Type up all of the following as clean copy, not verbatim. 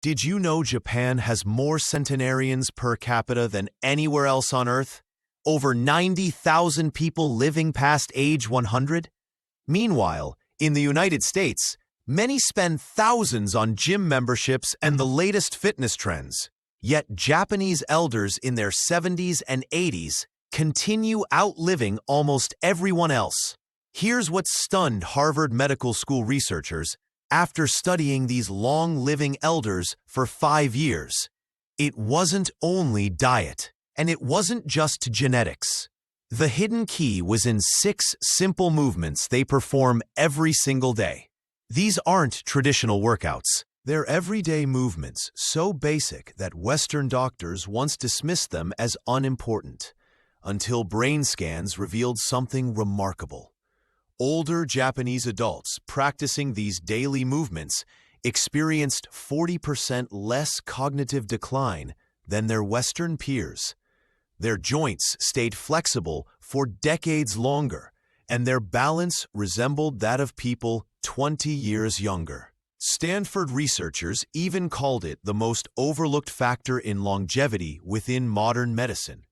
Did you know Japan has more centenarians per capita than anywhere else on Earth? Over 90,000 people living past age 100? Meanwhile, in the United States, many spend thousands on gym memberships and the latest fitness trends. Yet Japanese elders in their 70s and 80s continue outliving almost everyone else. Here's what stunned Harvard Medical School researchers after studying these long-living elders for 5 years. It wasn't only diet, and it wasn't just genetics. The hidden key was in 6 simple movements they perform every single day. These aren't traditional workouts. They're everyday movements so basic that Western doctors once dismissed them as unimportant, until brain scans revealed something remarkable. Older Japanese adults practicing these daily movements experienced 40% less cognitive decline than their Western peers. Their joints stayed flexible for decades longer, and their balance resembled that of people 20 years younger. Stanford researchers even called it the most overlooked factor in longevity within modern medicine.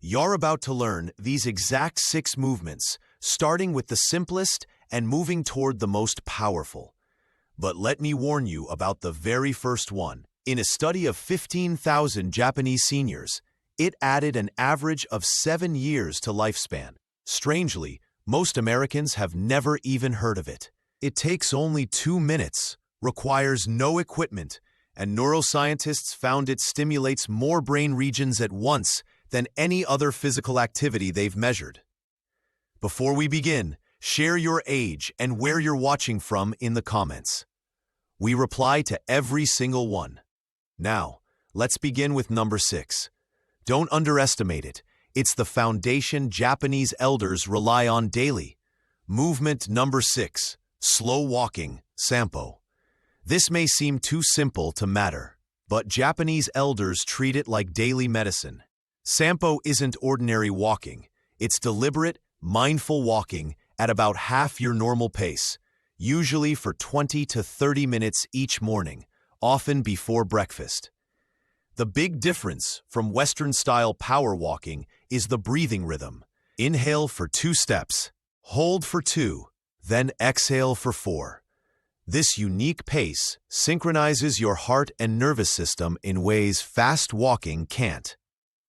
You're about to learn these exact 6 movements, starting with the simplest and moving toward the most powerful. But let me warn you about the very first one. In a study of 15,000 Japanese seniors, it added an average of 7 years to lifespan. Strangely, most Americans have never even heard of it. It takes only 2 minutes, requires no equipment, and neuroscientists found it stimulates more brain regions at once than any other physical activity they've measured. Before we begin, share your age and where you're watching from in the comments. We reply to every single one. Now, let's begin with number 6. Don't underestimate it. It's the foundation Japanese elders rely on daily. Movement number 6, slow walking, Sampo. This may seem too simple to matter, but Japanese elders treat it like daily medicine. Sampo isn't ordinary walking. It's deliberate, mindful walking at about half your normal pace, usually for 20 to 30 minutes each morning, often before breakfast. The big difference from Western-style power walking is the breathing rhythm. Inhale for 2 steps, hold for 2, then exhale for 4. This unique pace synchronizes your heart and nervous system in ways fast walking can't.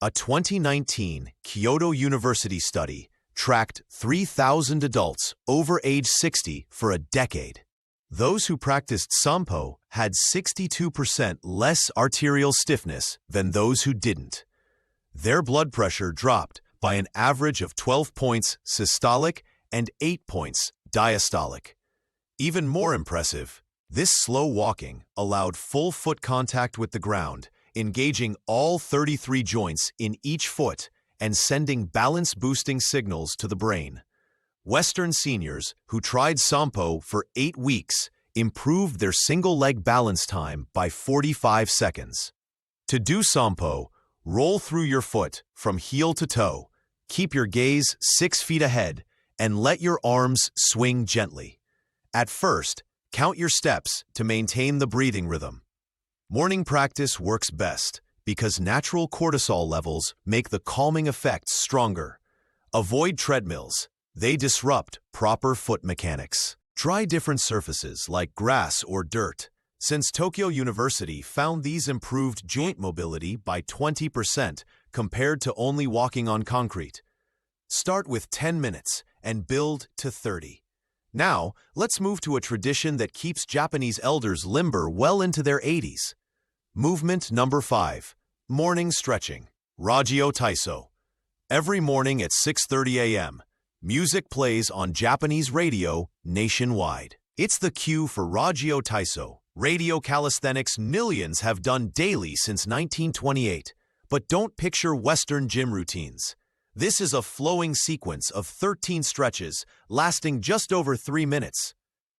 A 2019 Kyoto University study tracked 3,000 adults over age 60 for a decade. Those who practiced Sampo had 62% less arterial stiffness than those who didn't. Their blood pressure dropped by an average of 12 points systolic and 8 points diastolic. Even more impressive, this slow walking allowed full foot contact with the ground, engaging all 33 joints in each foot and sending balance-boosting signals to the brain. Western seniors who tried Sampo for 8 weeks improved their single-leg balance time by 45 seconds. To do Sampo, roll through your foot from heel to toe, keep your gaze 6 feet ahead, and let your arms swing gently. At first, count your steps to maintain the breathing rhythm. Morning practice works best because natural cortisol levels make the calming effects stronger. Avoid treadmills. They disrupt proper foot mechanics. Try different surfaces like grass or dirt, since Tokyo University found these improved joint mobility by 20% compared to only walking on concrete. Start with 10 minutes and build to 30. Now, let's move to a tradition that keeps Japanese elders limber well into their 80s. Movement number 5, morning stretching, Ragio Taiso. Every morning at 6:30 a.m., music plays on Japanese radio nationwide. It's the cue for Ragio Taiso, radio calisthenics millions have done daily since 1928. But don't picture Western gym routines. This is a flowing sequence of 13 stretches lasting just over 3 minutes.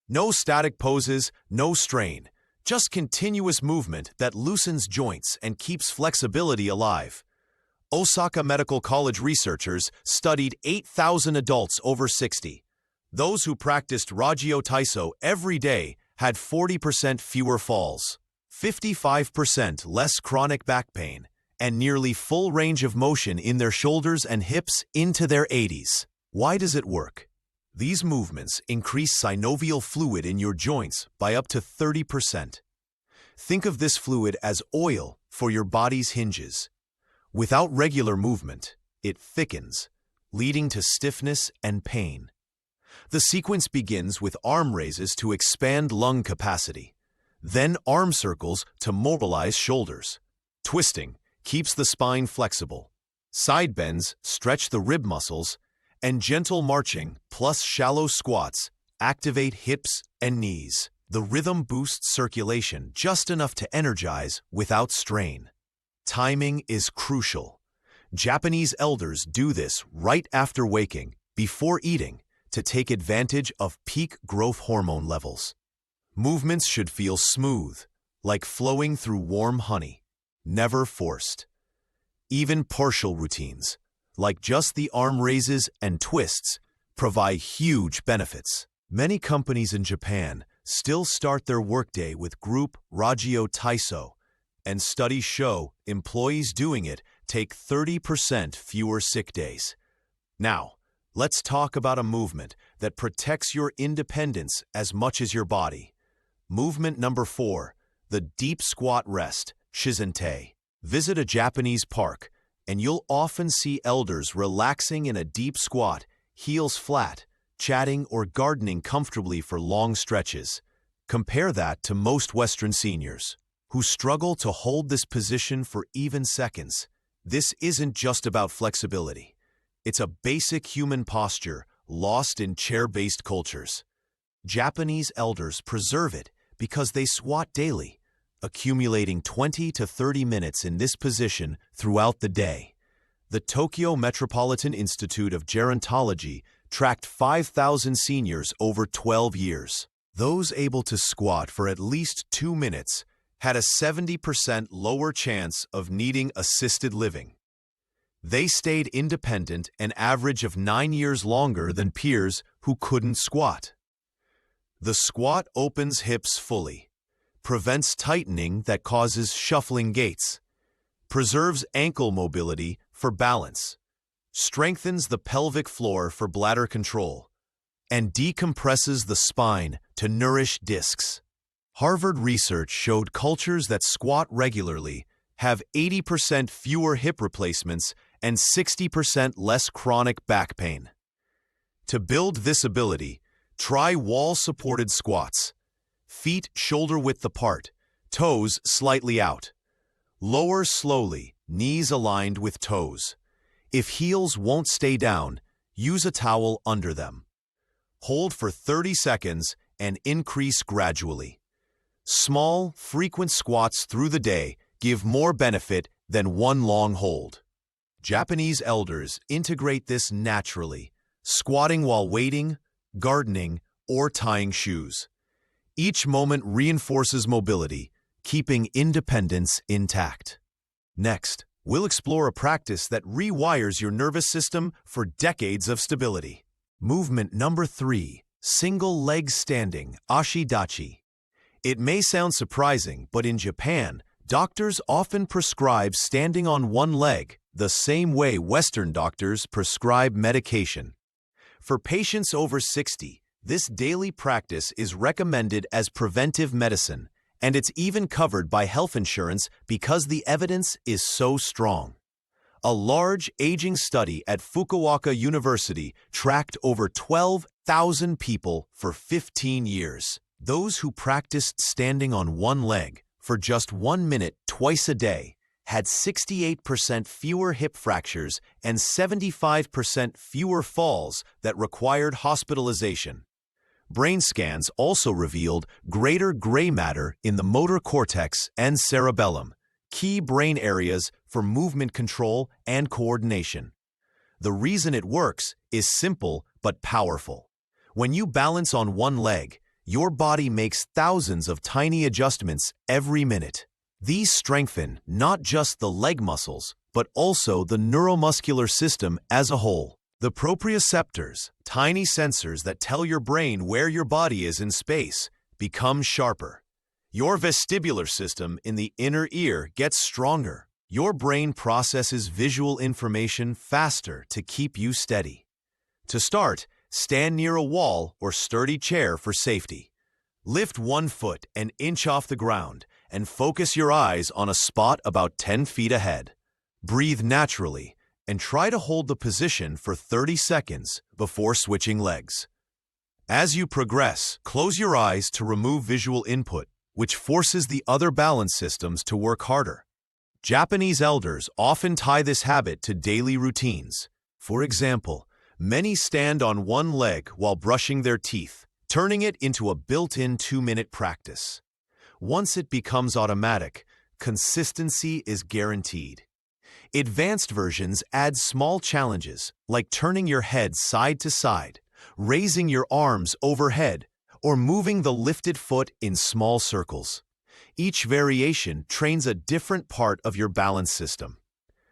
No static poses, no strain, just continuous movement that loosens joints and keeps flexibility alive. Osaka Medical College researchers studied 8,000 adults over 60. Those who practiced Ragio Taiso every day had 40% fewer falls. 55% less chronic back pain, and nearly full range of motion in their shoulders and hips into their 80s. Why does it work? These movements increase synovial fluid in your joints by up to 30%. Think of this fluid as oil for your body's hinges. Without regular movement, it thickens, leading to stiffness and pain. The sequence begins with arm raises to expand lung capacity, then arm circles to mobilize shoulders. Twisting keeps the spine flexible. Side bends stretch the rib muscles, and gentle marching plus shallow squats activate hips and knees. The rhythm boosts circulation just enough to energize without strain. Timing is crucial. Japanese elders do this right after waking, before eating, to take advantage of peak growth hormone levels. Movements should feel smooth, like flowing through warm honey, never forced. Even partial routines, like just the arm raises and twists, provide huge benefits. Many companies in Japan still start their workday with group Ragio Taiso, and studies show employees doing it take 30% fewer sick days. Now, let's talk about a movement that protects your independence as much as your body. Movement number 4, the deep squat rest, Shizente. Visit a Japanese park, and you'll often see elders relaxing in a deep squat, heels flat, chatting or gardening comfortably for long stretches. Compare that to most Western seniors, who struggle to hold this position for even seconds. This isn't just about flexibility. It's a basic human posture lost in chair-based cultures. Japanese elders preserve it because they squat daily, accumulating 20 to 30 minutes in this position throughout the day. The Tokyo Metropolitan Institute of Gerontology tracked 5,000 seniors over 12 years. Those able to squat for at least 2 minutes had a 70% lower chance of needing assisted living. They stayed independent an average of 9 years longer than peers who couldn't squat. The squat opens hips fully, prevents tightening that causes shuffling gaits, preserves ankle mobility for balance, strengthens the pelvic floor for bladder control, and decompresses the spine to nourish discs. Harvard research showed cultures that squat regularly have 80% fewer hip replacements and 60% less chronic back pain. To build this ability, try wall-supported squats. Feet shoulder-width apart, toes slightly out. Lower slowly, knees aligned with toes. If heels won't stay down, use a towel under them. Hold for 30 seconds and increase gradually. Small, frequent squats through the day give more benefit than one long hold. Japanese elders integrate this naturally, squatting while waiting, gardening, or tying shoes. Each moment reinforces mobility, keeping independence intact. Next, we'll explore a practice that rewires your nervous system for decades of stability. Movement number 3, single leg standing, Ashidachi. It may sound surprising, but in Japan, doctors often prescribe standing on one leg, the same way Western doctors prescribe medication. For patients over 60, this daily practice is recommended as preventive medicine, and it's even covered by health insurance because the evidence is so strong. A large aging study at Fukuoka University tracked over 12,000 people for 15 years. Those who practiced standing on one leg for just 1 minute twice a day had 68% fewer hip fractures and 75% fewer falls that required hospitalization. Brain scans also revealed greater gray matter in the motor cortex and cerebellum, key brain areas for movement control and coordination. The reason it works is simple but powerful. When you balance on one leg, your body makes thousands of tiny adjustments every minute. These strengthen not just the leg muscles, but also the neuromuscular system as a whole. The proprioceptors, tiny sensors that tell your brain where your body is in space, become sharper. Your vestibular system in the inner ear gets stronger. Your brain processes visual information faster to keep you steady. To start, stand near a wall or sturdy chair for safety. Lift 1 foot an inch off the ground and focus your eyes on a spot about 10 feet ahead. Breathe naturally and try to hold the position for 30 seconds before switching legs. As you progress, close your eyes to remove visual input, which forces the other balance systems to work harder. Japanese elders often tie this habit to daily routines. For example, many stand on one leg while brushing their teeth, turning it into a built-in 2-minute practice. Once it becomes automatic, consistency is guaranteed. Advanced versions add small challenges, like turning your head side to side, raising your arms overhead, or moving the lifted foot in small circles. Each variation trains a different part of your balance system.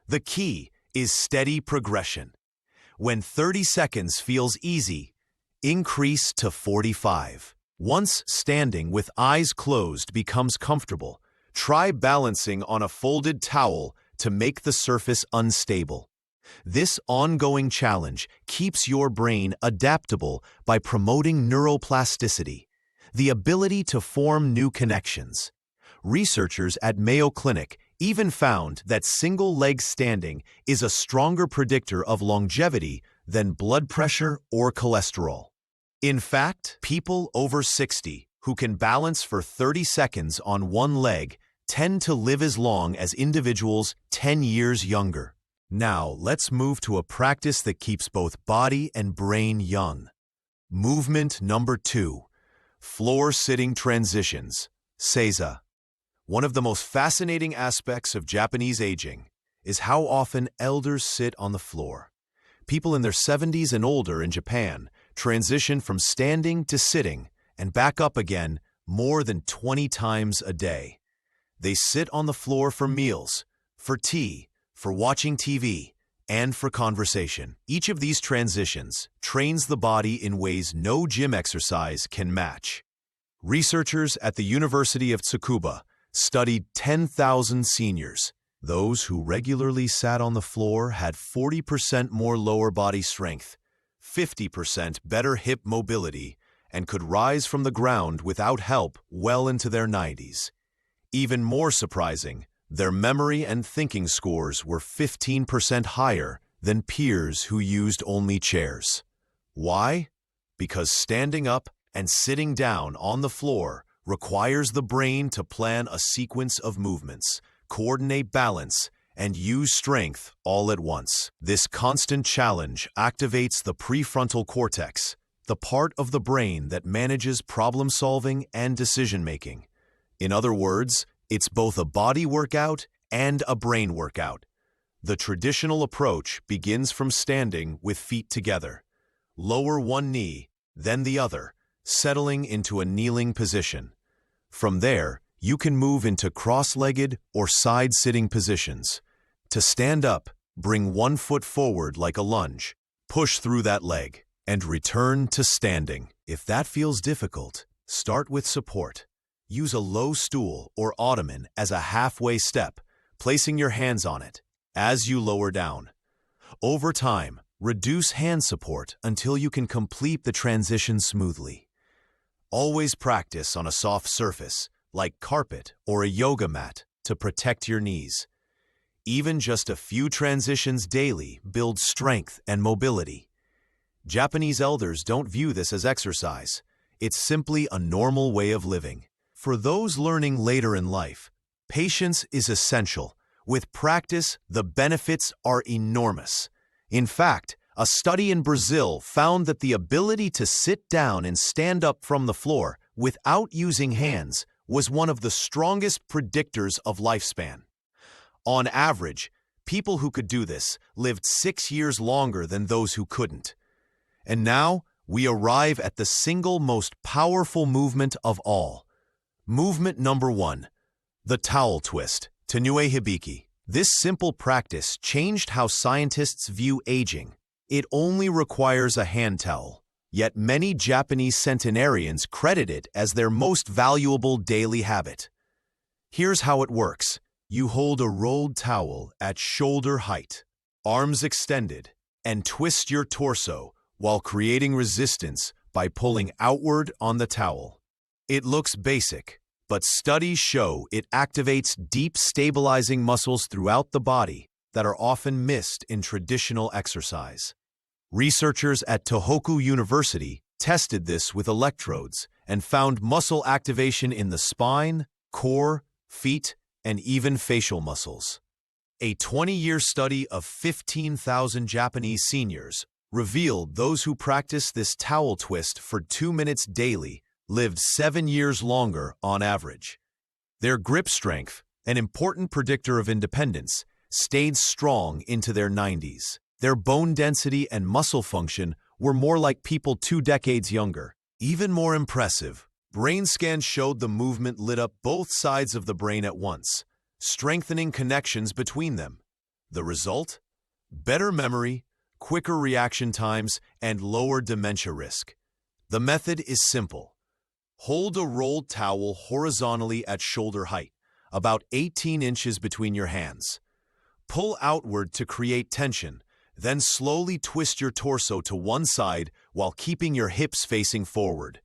The key is steady progression. When 30 seconds feels easy, increase to 45. Once standing with eyes closed becomes comfortable, try balancing on a folded towel to make the surface unstable. This ongoing challenge keeps your brain adaptable by promoting neuroplasticity, the ability to form new connections. Researchers at Mayo Clinic even found that single-leg standing is a stronger predictor of longevity than blood pressure or cholesterol. In fact, people over 60 who can balance for 30 seconds on one leg tend to live as long as individuals 10 years younger. Now, let's move to a practice that keeps both body and brain young. Movement number 2, floor-sitting transitions, seiza. One of the most fascinating aspects of Japanese aging is how often elders sit on the floor. People in their 70s and older in Japan transition from standing to sitting and back up again more than 20 times a day. They sit on the floor for meals, for tea, for watching TV, and for conversation. Each of these transitions trains the body in ways no gym exercise can match. Researchers at the University of Tsukuba studied 10,000 seniors. Those who regularly sat on the floor had 40% more lower body strength, 50% better hip mobility, and could rise from the ground without help well into their 90s. Even more surprising, their memory and thinking scores were 15% higher than peers who used only chairs. Why? Because standing up and sitting down on the floor requires the brain to plan a sequence of movements, coordinate balance, and use strength all at once. This constant challenge activates the prefrontal cortex, the part of the brain that manages problem-solving and decision-making. In other words, it's both a body workout and a brain workout. The traditional approach begins from standing with feet together. Lower one knee, then the other, settling into a kneeling position. From there, you can move into cross-legged or side-sitting positions. To stand up, bring one foot forward like a lunge, push through that leg, and return to standing. If that feels difficult, start with support. Use a low stool or ottoman as a halfway step, placing your hands on it as you lower down. Over time, reduce hand support until you can complete the transition smoothly. Always practice on a soft surface, like carpet or a yoga mat, to protect your knees. Even just a few transitions daily build strength and mobility. Japanese elders don't view this as exercise. It's simply a normal way of living. For those learning later in life, patience is essential. With practice, the benefits are enormous. In fact, a study in Brazil found that the ability to sit down and stand up from the floor without using hands was one of the strongest predictors of lifespan. On average, people who could do this lived 6 years longer than those who couldn't. And now, we arrive at the single most powerful movement of all. Movement number 1, the towel twist, Tenue Hibiki. This simple practice changed how scientists view aging. It only requires a hand towel, Yet many Japanese centenarians credit it as their most valuable daily habit. Here's how it works. You hold a rolled towel at shoulder height, arms extended, and twist your torso while creating resistance by pulling outward on the towel. It looks basic, but studies show it activates deep stabilizing muscles throughout the body that are often missed in traditional exercise. Researchers at Tohoku University tested this with electrodes and found muscle activation in the spine, core, feet, and even facial muscles. A 20-year study of 15,000 Japanese seniors revealed those who practiced this towel twist for 2 minutes daily lived 7 years longer on average. Their grip strength, an important predictor of independence, stayed strong into their 90s. Their bone density and muscle function were more like people 2 decades younger. Even more impressive, brain scans showed the movement lit up both sides of the brain at once, strengthening connections between them. The result? Better memory, quicker reaction times, and lower dementia risk. The method is simple. Hold a rolled towel horizontally at shoulder height, about 18 inches between your hands. Pull outward to create tension, then slowly twist your torso to one side while keeping your hips facing forward.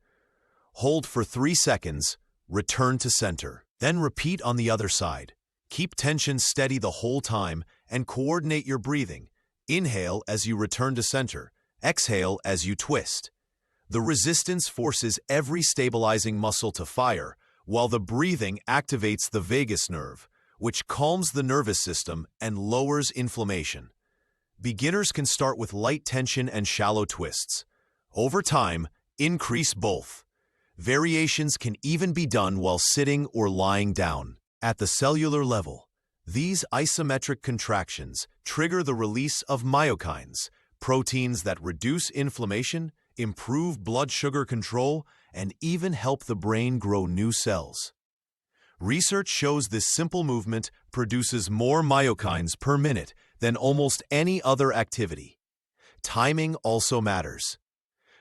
Hold for 3 seconds, return to center. Then repeat on the other side. Keep tension steady the whole time and coordinate your breathing. Inhale as you return to center. Exhale as you twist. The resistance forces every stabilizing muscle to fire, while the breathing activates the vagus nerve, which calms the nervous system and lowers inflammation. Beginners can start with light tension and shallow twists. Over time, increase both. Variations can even be done while sitting or lying down. At the cellular level, these isometric contractions trigger the release of myokines, proteins that reduce inflammation, improve blood sugar control, and even help the brain grow new cells. Research shows this simple movement produces more myokines per minute than almost any other activity. Timing also matters.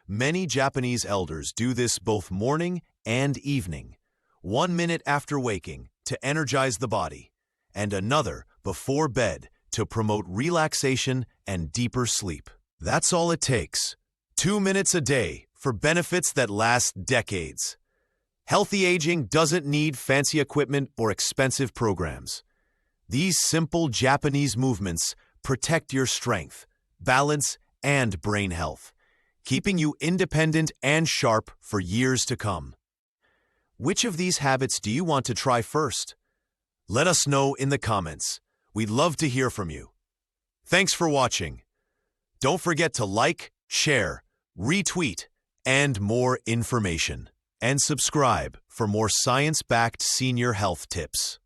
Many Japanese elders do this both morning and evening, 1 minute after waking to energize the body, and another before bed to promote relaxation and deeper sleep. That's all it takes. 2 minutes a day for benefits that last decades. Healthy aging doesn't need fancy equipment or expensive programs. These simple Japanese movements protect your strength, balance, and brain health, keeping you independent and sharp for years to come. Which of these habits do you want to try first? Let us know in the comments. We'd love to hear from you. Thanks for watching. Don't forget to like, share, retweet, and more information. And subscribe for more science-backed senior health tips.